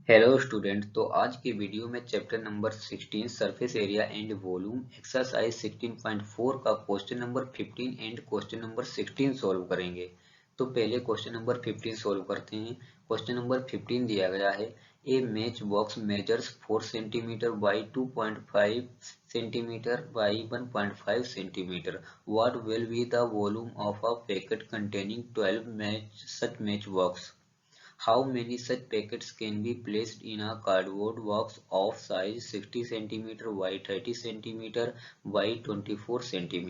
Hello student. तो आज की वीडियो में chapter number 16 surface area and volume exercise 16.4 का question number 15 and question number 16 solve करेंगे। तो पहले क्वेश्चन नंबर 15 सॉल्व करते हैं। क्वेश्चन नंबर 15 दिया गया है, a matchbox measures 4 centimetre by 2.5 centimetre by 1.5 centimetre. What will be the volume of a packet containing 12 such match box? How many such packets can be placed in a cardboard box of size 60 cm by 30 cm by 24 cm?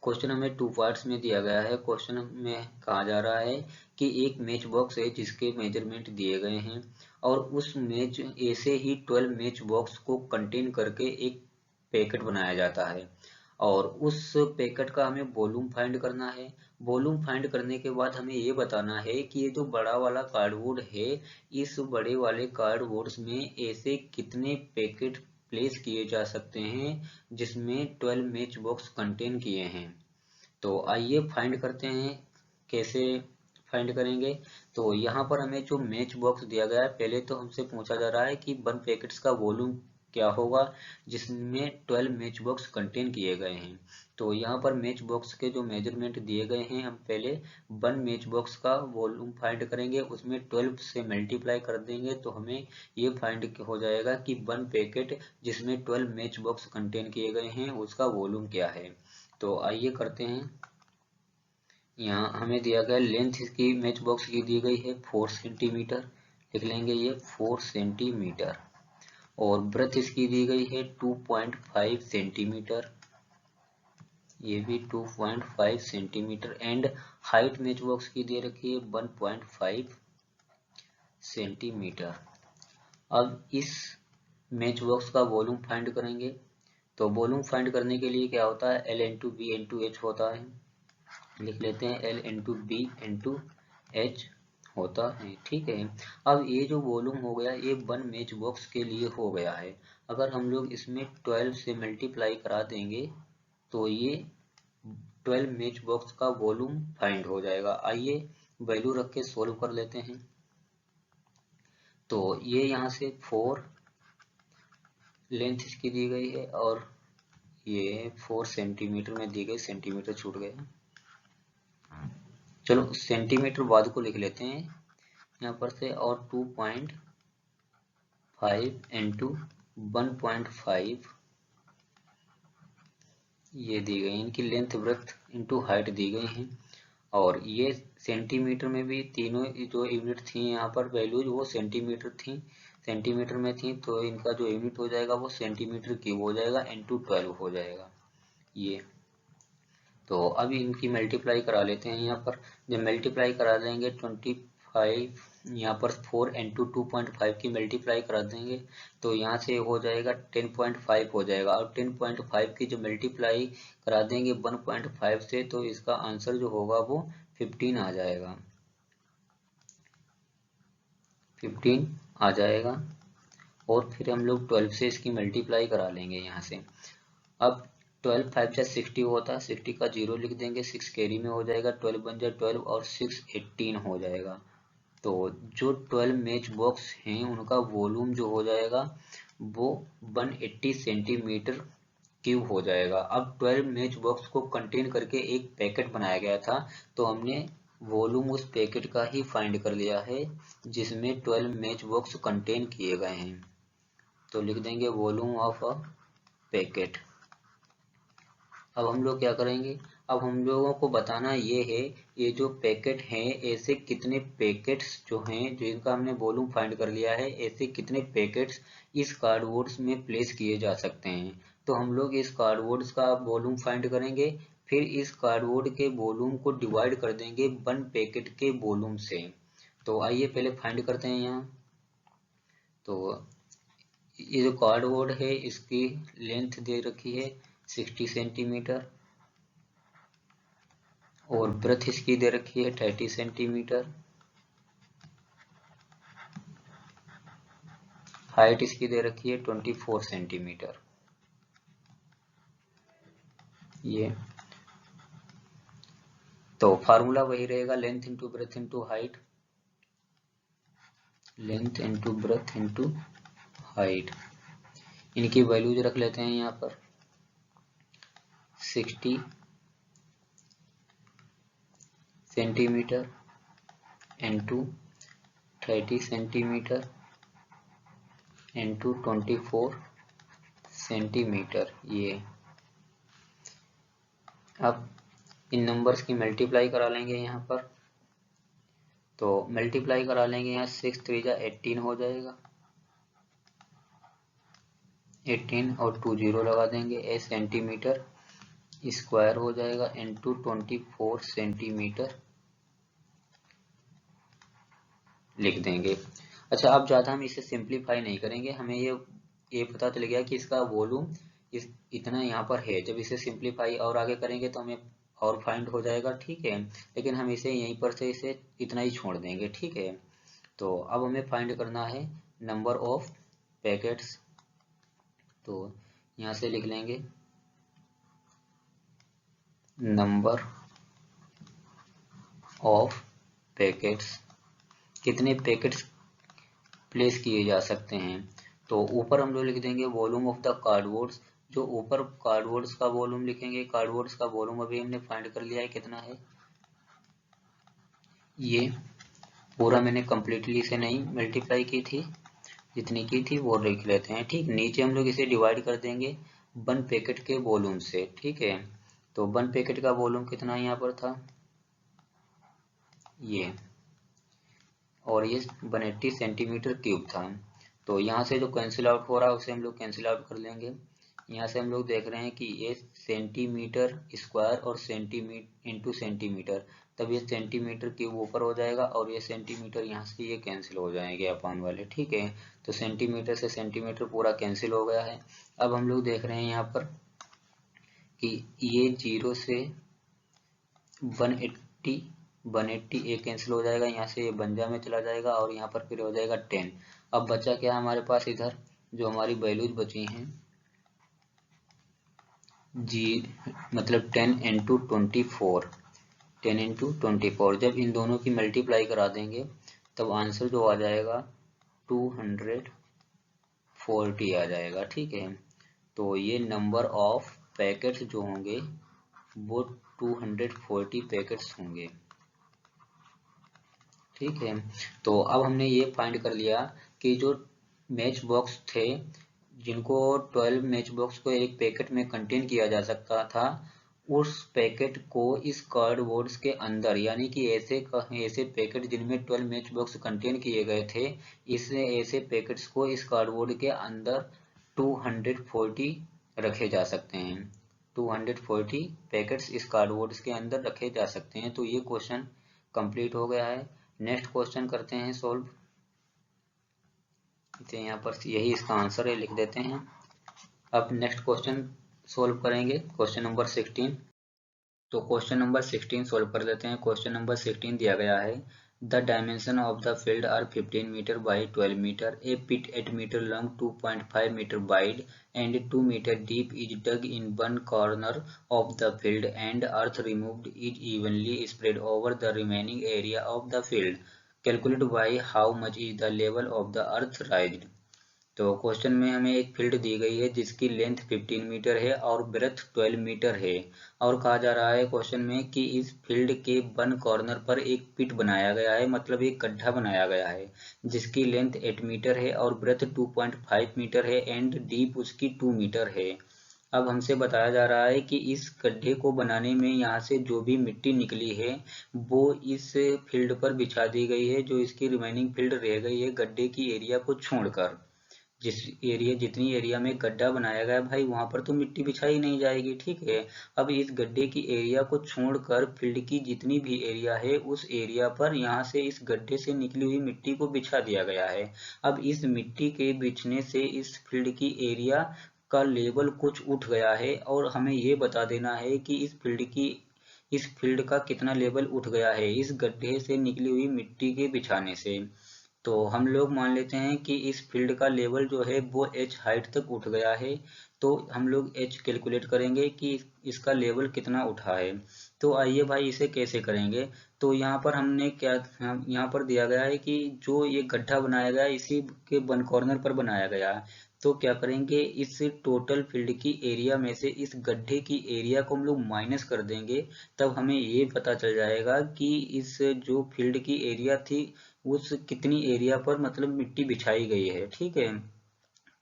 Question हमें two parts में दिया गया है। Question में कहा जा रहा है कि एक मैच बॉक्स है जिसके मेजरमेंट दिए गए हैं और उस मैच ऐसे ही 12 मैच बॉक्स को कंटेन करके एक पैकेट बनाया जाता है और उस पैकेट का हमें वॉल्यूम फाइंड करना है। वॉल्यूम फाइंड करने के बाद हमें ये बताना है कि ये जो बड़ा वाला कार्डबोर्ड है, इस बड़े वाले कार्डबोर्ड में ऐसे कितने पैकेट प्लेस किए जा सकते हैं जिसमें 12 मैच बॉक्स कंटेन किए हैं। तो आइए फाइंड करते हैं। कैसे फाइंड करेंगे? तो यहाँ पर हमें जो मैच बॉक्स दिया गया है, पहले तो हमसे पूछा जा रहा है कि 1 पैकेट्स का वॉल्यूम क्या होगा जिसमें 12 मैच बॉक्स कंटेन किए गए हैं। तो यहाँ पर मैच बॉक्स के जो मेजरमेंट दिए गए हैं, हम पहले 1 मैच बॉक्स का वॉल्यूम फाइंड करेंगे, उसमें 12 से मल्टीप्लाई कर देंगे तो हमें ये फाइंड हो जाएगा कि 1 पैकेट जिसमें 12 मैच बॉक्स कंटेन किए गए हैं उसका वॉल्यूम क्या है। तो आइए करते हैं। यहाँ हमें दिया गया लेंथ इसकी मैच बॉक्स की दी गई है 4 सेंटीमीटर, लिख लेंगे ये 4 सेंटीमीटर। और ब्रेथ इसकी दी गई है 2.5 सेंटीमीटर, ये भी 2.5 centimetre. And height match box की दे रखी है 1.5 सेंटीमीटर। अब इस मैच बॉक्स का वॉल्यूम फाइंड करेंगे। तो वॉल्यूम फाइंड करने के लिए क्या होता है, L into B into H होता है। लिख लेते हैं L into B into H होता है। ठीक है। अब ये जो वॉल्यूम हो गया ये 1 मैच बॉक्स के लिए हो गया है। अगर हम लोग इसमें 12 से मल्टीप्लाई करा देंगे तो ये 12 मैच बॉक्स का वॉल्यूम फाइंड हो जाएगा। आइए वैल्यू रख के सोल्व कर लेते हैं। तो ये यहाँ से 4 लेंथ इसकी दी गई है और ये 4 सेंटीमीटर में दी गई, सेंटीमीटर छूट गया। चलो सेंटीमीटर बाद को लिख लेते हैं यहाँ पर से। और 2.5 इंटू 1.5 ये दी गई, इनकी लेंथ ब्रेथ इंटू हाइट दी गई है। और ये सेंटीमीटर में भी तीनों जो यूनिट थी यहाँ पर वैल्यूज वो सेंटीमीटर थी, सेंटीमीटर में थी, तो इनका जो यूनिट हो जाएगा वो सेंटीमीटर क्यूब हो जाएगा इंटू 12 हो जाएगा ये। तो अब इनकी मल्टीप्लाई करा लेते हैं यहाँ पर। जब मल्टीप्लाई करा देंगे 25, यहाँ पर 4 इंटू 2.5 की मल्टीप्लाई करा देंगे तो यहाँ से हो जाएगा 10.5 हो जाएगा। और 10.5 की जो मल्टीप्लाई करा देंगे 1.5 से तो इसका आंसर जो होगा वो 15 आ जाएगा, 15 आ जाएगा। और फिर हम लोग 12 से इसकी मल्टीप्लाई करा लेंगे यहाँ से। अब 12 5 जा 60 होता है, 60 का 0 लिख देंगे, 6 कैरी में हो जाएगा, 12 बन जा 12 और 6 18 हो जाएगा। तो जो 12 मैच बॉक्स हैं उनका वॉल्यूम जो हो जाएगा वो 180 सेंटीमीटर क्यूब हो जाएगा। अब 12 मैच बॉक्स को कंटेन करके एक पैकेट बनाया गया था तो हमने वॉल्यूम उस पैकेट का ही फाइंड कर लिया है जिसमें 12 मैच बॉक्स कंटेन किए गए हैं। तो लिख देंगे वॉल्यूम ऑफ अ पैकेट। अब हम लोग क्या करेंगे, अब हम लोगों को बताना ये है ये जो पैकेट हैं ऐसे कितने पैकेट्स जो हैं जिनका हमने वॉल्यूम फाइंड कर लिया है, ऐसे कितने पैकेट्स इस कार्डबोर्ड्स में प्लेस किए जा सकते हैं। तो हम लोग इस कार्डबोर्ड्स का वॉल्यूम फाइंड करेंगे, फिर इस कार्डबोर्ड के वॉल्यूम को डिवाइड कर देंगे 1 पैकेट के वॉल्यूम से। तो आइए पहले फाइंड करते हैं यहाँ। तो ये जो कार्डबोर्ड है इसकी लेंथ दे रखी है 60 सेंटीमीटर और ब्रेथ इसकी दे रखी है 30 सेंटीमीटर, हाइट इसकी दे रखी है 24 सेंटीमीटर ये। तो फार्मूला वही रहेगा, length into breadth into height. Length into breadth into height. इनकी वैल्यूज रख लेते हैं यहाँ पर 60 centimetre into 30 centimetre into 24 centimetre. ये अब इन नंबर्स की मल्टीप्लाई करा लेंगे यहाँ पर, तो मल्टीप्लाई करा लेंगे यहाँ 6 3 जा 18 हो जाएगा, 18 और 2 0 लगा देंगे, ए सेंटीमीटर स्क्वायर हो जाएगा इंटू 24 सेंटीमीटर लिख देंगे। अच्छा, अब ज़्यादा हम इसे सिंप्लीफाई नहीं करेंगे, हमें ये पता चल गया कि इसका वॉल्यूम इतना यहाँ पर है। जब इसे सिंप्लीफाई और आगे करेंगे तो हमें और फाइंड हो जाएगा, ठीक है, लेकिन हम इसे यहीं पर से इसे इतना ही छोड़ देंगे, ठीक है। तो अब हमें फाइंड करना है नंबर ऑफ पैकेट्स, तो यहाँ से लिख लेंगे नंबर ऑफ पैकेट्स, कितने पैकेट्स प्लेस किए जा सकते हैं। तो ऊपर हम लोग लिख देंगे वॉल्यूम ऑफ द कार्डबोर्ड्स, जो ऊपर कार्डबोर्ड्स का वॉल्यूम लिखेंगे, कार्डबोर्ड्स का वॉल्यूम अभी हमने फाइंड कर लिया है कितना है, ये पूरा मैंने कम्प्लीटली इसे नहीं मल्टीप्लाई की थी, जितनी की थी वो लिख लेते हैं, ठीक। नीचे हम लोग इसे डिवाइड कर देंगे 1 पैकेट के वॉल्यूम से, ठीक है। तो 1 पैकेट का वॉल्यूम कितना यहाँ पर था, ये, और ये 180 सेंटीमीटर क्यूब था। तो यहाँ से जो कैंसिल आउट हो रहा है उसे हम लोग कैंसिल आउट कर लेंगे। यहाँ से हम लोग देख रहे हैं कि ये सेंटीमीटर स्क्वायर और सेंटीमीटर इंटू सेंटीमीटर, तब ये सेंटीमीटर क्यूब ऊपर हो जाएगा और ये सेंटीमीटर यहाँ से ये कैंसिल हो जाएंगे अपान वाले, ठीक है। तो सेंटीमीटर से सेंटीमीटर पूरा कैंसिल हो गया है। अब हम लोग देख रहे हैं यहाँ पर कि ये 0 से 180 एक कैंसिल हो जाएगा, यहाँ से ये 52 में चला जाएगा और यहाँ पर फिर हो जाएगा 10। अब बचा क्या हमारे पास इधर, जो हमारी वैल्यूज बची हैं जी, मतलब 10 इंटू 24, 10 इंटू 24, जब इन दोनों की मल्टीप्लाई करा देंगे तब आंसर जो आ जाएगा 240 आ जाएगा, ठीक है। तो ये नंबर ऑफ पैकेट्स जो होंगे वो 240 पैकेट्स होंगे, ठीक है। तो अब हमने ये फाइंड कर लिया कि जो मैच बॉक्स थे, जिनको 12 मैच बॉक्स को एक पैकेट में कंटेन किया जा सकता था, उस पैकेट को इस कार्डबोर्ड्स के अंदर, यानी कि ऐसे पैकेट जिनमें 12 मैच बॉक्स कंटेन किए गए थे, ऐसे पैकेट्स को इस कार्डबोर्ड के अंदर 240 रखे जा सकते हैं। 240 पैकेट्स इस कार्डबोर्ड्स के अंदर रखे जा सकते हैं। तो ये क्वेश्चन कंप्लीट हो गया है। नेक्स्ट क्वेश्चन करते हैं सॉल्व। तो यहाँ पर यही इसका आंसर है, लिख देते हैं। अब नेक्स्ट क्वेश्चन सॉल्व करेंगे, क्वेश्चन नंबर 16। तो क्वेश्चन नंबर 16 सॉल्व कर लेते हैं। क्वेश्चन नंबर 16 दिया गया है, the dimension of the field are 15 metre by 12 metre, a pit 8 metre long 2.5 metre wide and 2 metre deep is dug in one corner of the field and earth removed is evenly spread over the remaining area of the field, calculate by how much is the level of the earth raised. तो question में हमें एक field दी गई है जिसकी length 15 metre है और breath 12 metre है, और कहा जा रहा है क्वेश्चन में कि इस फील्ड के वन कॉर्नर पर एक पिट बनाया गया है, मतलब एक गड्ढा बनाया गया है, जिसकी लेंथ 8 मीटर है और ब्रेथ 2.5 मीटर है एंड डीप उसकी 2 मीटर है। अब हमसे बताया जा रहा है कि इस गड्ढे को बनाने में यहाँ से जो भी मिट्टी निकली है वो इस फील्ड पर बिछा दी गई है, जो इसकी रिमेनिंग फील्ड रह गई है गड्ढे की एरिया को छोड़कर। जितनी एरिया में गड्ढा बनाया गया भाई, वहां पर तो मिट्टी बिछाई नहीं जाएगी, ठीक है। अब इस गड्ढे की एरिया को छोड़कर फील्ड की जितनी भी एरिया है उस एरिया पर यहाँ से इस गड्ढे से निकली हुई मिट्टी को बिछा दिया गया है। अब इस मिट्टी के बिछने से इस फील्ड की एरिया का लेवल कुछ उठ गया है, और हमें ये बता देना है कि इस फील्ड का कितना लेवल उठ गया है इस गड्ढे से निकली हुई मिट्टी के बिछाने से। तो हम लोग मान लेते हैं कि इस फील्ड का लेवल जो है वो h हाइट तक उठ गया है, तो हम लोग h कैलकुलेट करेंगे कि इसका लेवल कितना उठा है। तो आइए भाई इसे कैसे करेंगे। तो यहाँ पर हमने क्या, यहाँ पर दिया गया है कि जो ये गड्ढा बनाया गया है इसी के वन कॉर्नर पर बनाया गया है। तो क्या करेंगे, इस टोटल फील्ड की एरिया में से इस गड्ढे की एरिया को हम लोग माइनस कर देंगे, तब हमें ये पता चल जाएगा कि इस जो फील्ड की एरिया थी उस कितनी एरिया पर मतलब मिट्टी बिछाई गई है। ठीक है,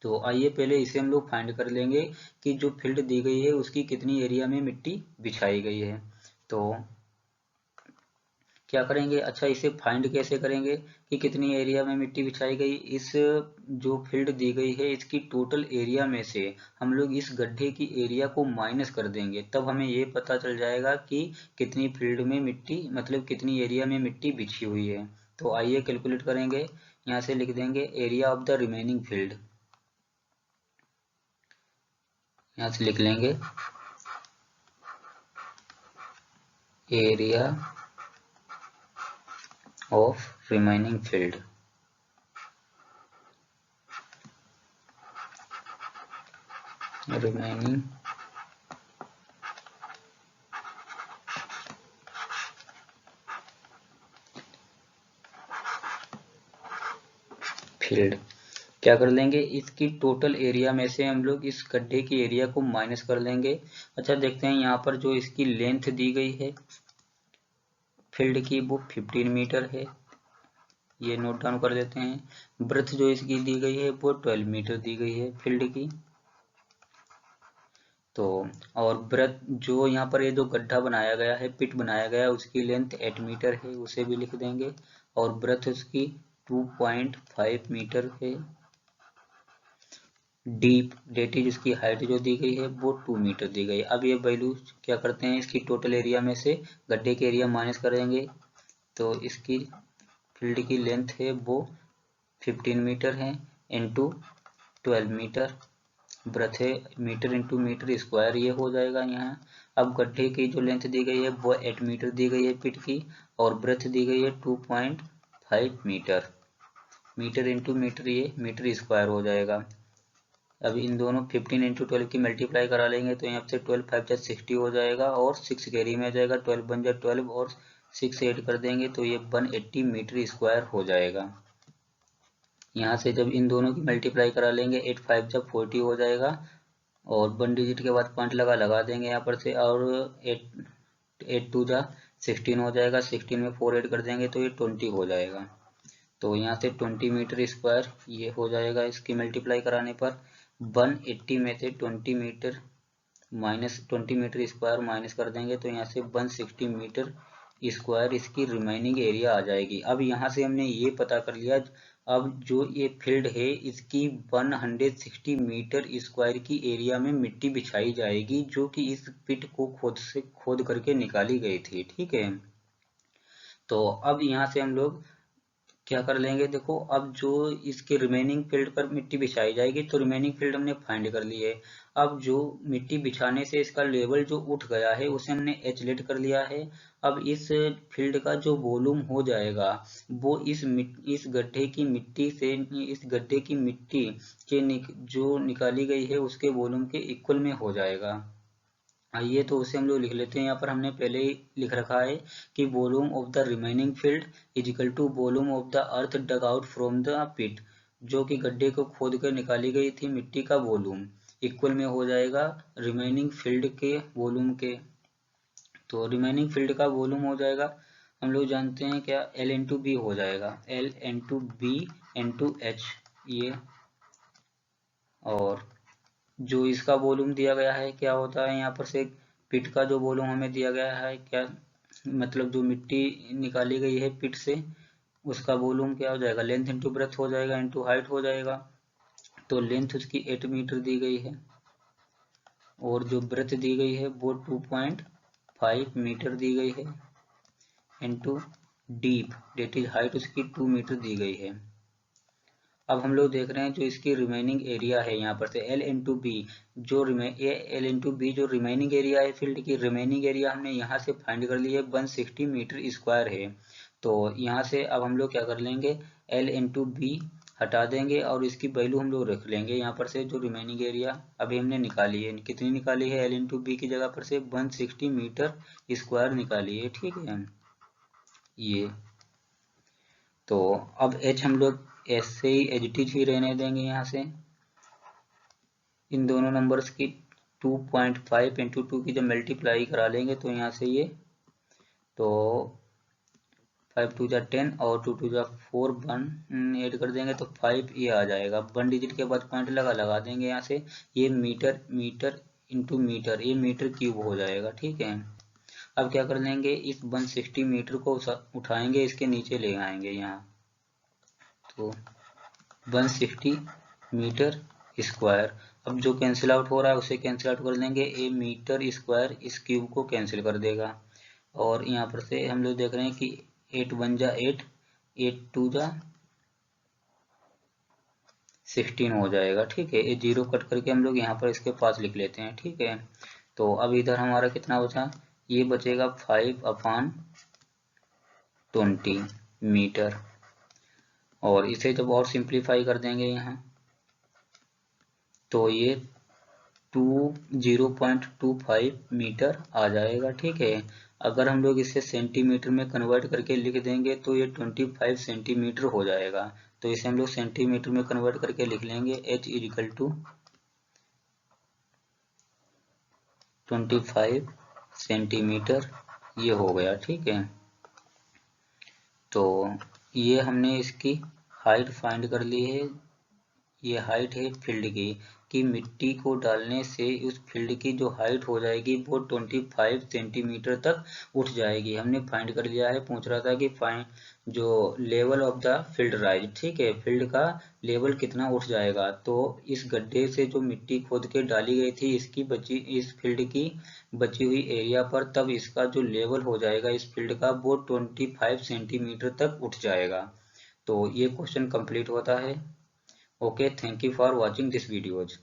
तो आइए पहले इसे हम लोग फाइंड कर लेंगे कि जो फील्ड दी गई है उसकी कितनी एरिया में मिट्टी बिछाई गई है। तो क्या करेंगे, अच्छा इसे फाइंड कैसे करेंगे कि कितनी एरिया में मिट्टी बिछाई गई। इस जो फील्ड दी गई है इसकी टोटल एरिया में से हम लोग इस गड्ढे की एरिया को माइनस कर देंगे, तब हमें ये पता चल जाएगा कि कितनी फील्ड में मिट्टी मतलब कितनी एरिया में मिट्टी बिछी हुई है। तो आइए कैलकुलेट करेंगे, यहाँ से लिख देंगे area of the remaining field. यहाँ से लिख लेंगे area of remaining field. Remaining field. क्या कर लेंगे, इसकी टोटल एरिया में से हम लोग इस गड्ढे की एरिया को माइनस कर लेंगे। अच्छा देखते हैं यहाँ पर जो इसकी लेंथ दी गई है फील्ड की वो 15 मीटर है, ये नोट डाउन कर लेते हैं। ब्रेथ जो इसकी दी गई है वो 12 मीटर दी गई है फील्ड की। तो और ब्रेथ जो यहाँ पर ये जो गड्ढा बनाया गया है, पिट बनाया गया है, उसकी लेंथ 8 मीटर है, उसे भी लिख देंगे। और ब्रेथ उसकी 2.5 मीटर है। डीप डेट इज उसकी हाइट जो दी गई है वो 2 मीटर दी गई है। अब ये वैल्यू क्या करते हैं, इसकी टोटल एरिया में से गड्ढे के एरिया माइनस करेंगे। तो इसकी फील्ड की लेंथ है वो 15 मीटर है इंटू 12 मीटर, ब्रेथ है मीटर इंटू मीटर स्क्वायर ये हो जाएगा यहाँ। अब गड्ढे की जो लेंथ दी गई है वो 8 मीटर दी गई है पिट की, और ब्रेथ दी गई है 2.5 मीटर, मीटर इंटू मीटर ये मीटर स्क्वायर हो जाएगा। अब इन दोनों 15 इंटू 12 की मल्टीप्लाई करा लेंगे तो यहाँ से 12 5 जा 60 हो जाएगा, और 6 कैरी में आ जाएगा, 12 बन जा 12 और 6 ऐड कर देंगे तो ये 180 मीटर स्क्वायर हो जाएगा। यहाँ से जब इन दोनों की मल्टीप्लाई करा लेंगे 8 5 जा 40 हो जाएगा, और 1 डिजिट के बाद पॉइंट लगा देंगे यहाँ पर से, और 8 2 जा 16 हो जाएगा, 16 में 4 ऐड कर देंगे तो ये 20 हो जाएगा। तो यहाँ से 20 मीटर स्क्वायर ये हो जाएगा इसकी मल्टीप्लाई कराने पर। 180 में से 20 metre minus 20 metre square minus कर देंगे तो यहाँ से 160 मीटर स्क्वायर इसकी रिमेनिंग एरिया आ जाएगी। अब यहाँ से हमने ये पता कर लिया, अब जो ये फील्ड है इसकी 160 मीटर स्क्वायर की एरिया में मिट्टी बिछाई जाएगी, जो कि इस पिट को खोद करके निकाली गई थी। ठीक है, तो अब यहाँ से हम लोग क्या कर लेंगे, देखो अब जो इसके रिमेनिंग फील्ड पर मिट्टी बिछाई जाएगी तो रिमेनिंग फील्ड हमने फाइंड कर ली है। अब जो मिट्टी बिछाने से इसका लेवल जो उठ गया है उसे हमने एचलेट कर लिया है। अब इस फील्ड का जो वॉल्यूम हो जाएगा वो इस गड्ढे की मिट्टी से, इस गड्ढे की मिट्टी के जो निकाली गई है उसके वॉल्यूम के इक्वल में हो जाएगा। आइए तो उसे हम लोग लिख लेते हैं। यहाँ पर हमने पहले ही लिख रखा है कि volume of the remaining field is equal to volume of the earth dug out from the pit, जो कि गड्ढे को खोद कर निकाली गई थी मिट्टी का वॉल्यूम इक्वल में हो जाएगा रिमेनिंग फील्ड के वॉल्यूम के। तो रिमेनिंग फील्ड का वॉल्यूम हो जाएगा, हम लोग जानते हैं क्या, L इंटू बी हो जाएगा, L into B into H ये। और जो इसका वॉल्यूम दिया गया है क्या होता है, यहाँ पर से पिट का जो वॉल्यूम हमें दिया गया है क्या, मतलब जो मिट्टी निकाली गई है पिट से उसका वॉल्यूम क्या हो जाएगा, लेंथ इंटू ब्रेथ हो जाएगा इंटू हाइट हो जाएगा। तो लेंथ उसकी 8 मीटर दी गई है, और जो ब्रेथ दी गई है वो 2.5 मीटर दी गई है, into deep that is height उसकी 2 मीटर दी गई है। अब हम लोग देख रहे हैं जो इसकी रिमेनिंग एरिया है यहाँ पर से L इंटू बी, जो L इंटू बी जो रिमेनिंग एरिया है फील्ड की, रिमेनिंग एरिया हमने यहाँ से फाइंड कर ली है 160 मीटर स्क्वायर है। तो यहाँ से अब हम लोग क्या कर लेंगे, L इंटू बी हटा देंगे और इसकी वैल्यू हम लोग रख लेंगे यहाँ पर से, जो रिमेनिंग एरिया अभी हमने निकाली है, कितनी निकाली है, L इंटू बी की जगह पर से 160 मीटर स्क्वायर निकाली है। ठीक है, ये। तो अब h हम लोग ऐसे ही एडिटिव ही रहने देंगे। यहाँ से इन दोनों नंबर्स की 2.5 इंटू 2 की जब मल्टीप्लाई करा लेंगे तो यहाँ से ये, तो 5 टू जा 10 और 2 टू जा 4, 1 ऐड कर देंगे तो 5 ये आ जाएगा। 1 डिजिट के बाद पॉइंट लगा देंगे यहाँ से। ये मीटर मीटर इंटू मीटर, ये मीटर क्यूब हो जाएगा। ठीक है, अब क्या कर लेंगे, इस 160 मीटर को उठाएंगे, इसके नीचे ले आएंगे यहाँ, तो 160 मीटर स्क्वायर। अब जो कैंसिल आउट हो रहा है उसे कैंसिल आउट कर देंगे, ए मीटर स्क्वायर इस क्यूब को कैंसिल कर देगा। और यहाँ पर से हम लोग देख रहे हैं कि 8 1 जा 8, 8 2 जा 16 हो जाएगा। ठीक है, ये जीरो कट करके हम लोग यहाँ पर इसके पास लिख लेते हैं। ठीक है, तो अब इधर हमारा कितना बचा, ये बचेगा 5/20 मीटर। और इसे जब और सिंप्लीफाई कर देंगे यहाँ, तो ये 0.25 मीटर आ जाएगा। ठीक है, अगर हम लोग इसे सेंटीमीटर में कन्वर्ट करके लिख देंगे तो ये 25 सेंटीमीटर हो जाएगा। तो इसे हम लोग सेंटीमीटर में कन्वर्ट करके लिख लेंगे, h इक्वल टू 25 सेंटीमीटर, ये हो गया। ठीक है, तो ये हमने इसकी हाइट फाइंड कर ली है। ये हाइट है फील्ड की, कि मिट्टी को डालने से उस फील्ड की जो हाइट हो जाएगी वो 25 सेंटीमीटर तक उठ जाएगी। हमने फाइंड कर लिया है। पूछ रहा था कि फाइंड जो level of the field rise. ठीक है, फील्ड का लेवल कितना उठ जाएगा। तो इस गड्ढे से जो मिट्टी खोद के डाली गई थी, इसकी बची, इस फील्ड की बची हुई एरिया पर, तब इसका जो लेवल हो जाएगा इस फील्ड का वो 25 सेंटीमीटर तक उठ जाएगा। तो ये क्वेश्चन कंप्लीट होता है। Okay, thank you for watching this videos.